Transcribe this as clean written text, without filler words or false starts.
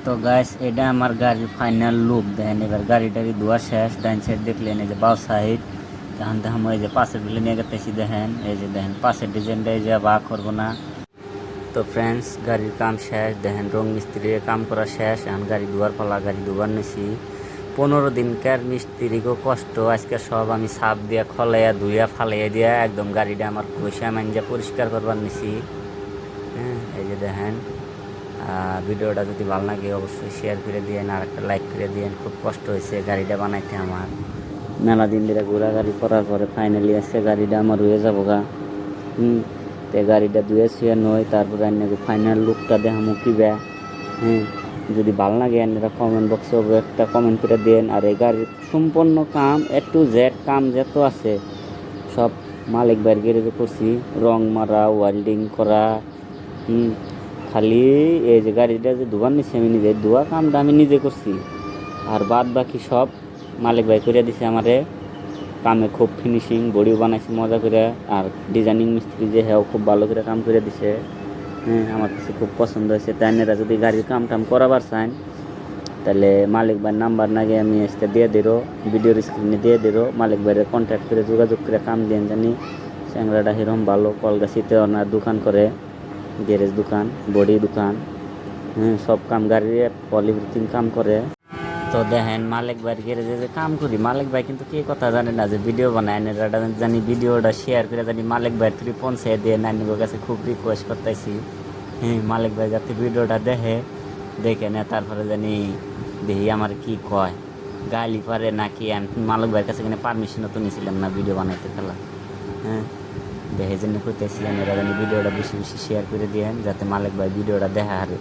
তো গাইস এটা আমার গাড়ির ফাইনাল লুক দেন। এবার গাড়িটারি ধোয়া শেষ। ডাইন সাইড দেখলেন এই যে বাউ সাইড, তখন দেখেন এই যে পাশের গুলো নিয়ে গেতেছি। দেখেন এই যে দেখেন পাশের ডিজাইনটা এই যে বা করবো না। তো ফ্রেন্ডস গাড়ির কাম শেষ। দেখেন রং মিস্ত্রির কাম করা শেষ। এখন গাড়ি ধোয়ার পালা। গাড়ি ধোয়ার নিছি 15 দিনকার মিস্ত্রিকেও কষ্ট। আজকে সব আমি সাপ দিয়া খলাইয়া ধুইয়া ফালাইয়া দিয়া একদম গাড়িটা আমার পয়সা মাঞ্জা পরিষ্কার করবার নিছি। হ্যাঁ এই যে দেখেন। ভিডিওটা যদি ভালো লাগে অবশ্যই শেয়ার করে দিয়েন আর একটা লাইক করে দিয়েন। খুব কষ্ট হয়েছে গাড়িটা বানাইতে আমার। মেলা দিন ধরে ঘোরা গাড়ি করার পরে ফাইনালি আজকে গাড়িটা আমার হয়ে যাবো গা। তো গাড়িটা ধুয়ে শুয়ে নয়, তারপরে আপনাকে ফাইনাল লুকটা দেখামো কি ব্যা। যদি ভালো লাগে আপনারা কমেন্ট বক্সে একটা কমেন্ট করে দেন। আর এই গাড়ির সম্পূর্ণ কাম টু জেড কাম যত আছে সব মালিক ভাইয়ের গ্যারেজে করছি। রং মারা, ওয়েল্ডিং করা, খালি এই যে গাড়িটা যে ধোয়ার নিচ্ছি আমি নিজে, ধোয়া কামটা আমি নিজে করছি। আর বাদ বাকি সব মালিক ভাই করে দিছে আমারে। কামে খুব ফিনিশিং, বডিও বানাইছে মজা করে। আর ডিজাইনিং মিস্ত্রি যে হ্যাঁ খুব ভালো করে কাম করে দিছে। আমার কাছে খুব পছন্দ হয়েছে। তাই আপনারা যদি গাড়ির কাম টাম করাবার চান তাহলে মালিক ভাইয়ের নাম্বার নাকি আমি আজকে দিয়ে দিরো, ভিডিওর স্ক্রিনে দিয়ে দিরো। মালিক ভাইয়ের কন্ট্যাক্ট করে যোগাযোগ করে কাম দিয়ে জানি। চ্যাংরাটা হিরম ভালো, কলগাছিতে ওনার দোকান করে, গ্যারেজ দোকান, বডি দোকান, সব কাম গাড়ির পলিভিথিং কাম করে। তো দেখেন মালিক ভাইয়ের গ্যারেজে যে কাম করি, মালিক ভাই কিন্তু কি কথা জানে না যে ভিডিও বানায় এটা জানি। ভিডিওটা শেয়ার করে জানি মালিক ভাইয়ের থ্রি পৌঁছে দিয়ে নানির কাছে খুব রিকোয়েস্ট করতেছি। মালিক ভাই যাতে ভিডিওটা দেখে না, তারপরে জানি দেখি আমার কি কয়, গালি পারে নাকি। আমি মালিক ভাইয়ের কাছে কিনে পারমিশনও তো নিয়েছিলাম না ভিডিও বানাইতে ফেলা। দেখে জন্য করতেছি। এরা জানি ভিডিওটা বেশি বেশি শেয়ার করে দিয়েন যাতে মালিক ভাই ভিডিওটা দেখা হারে।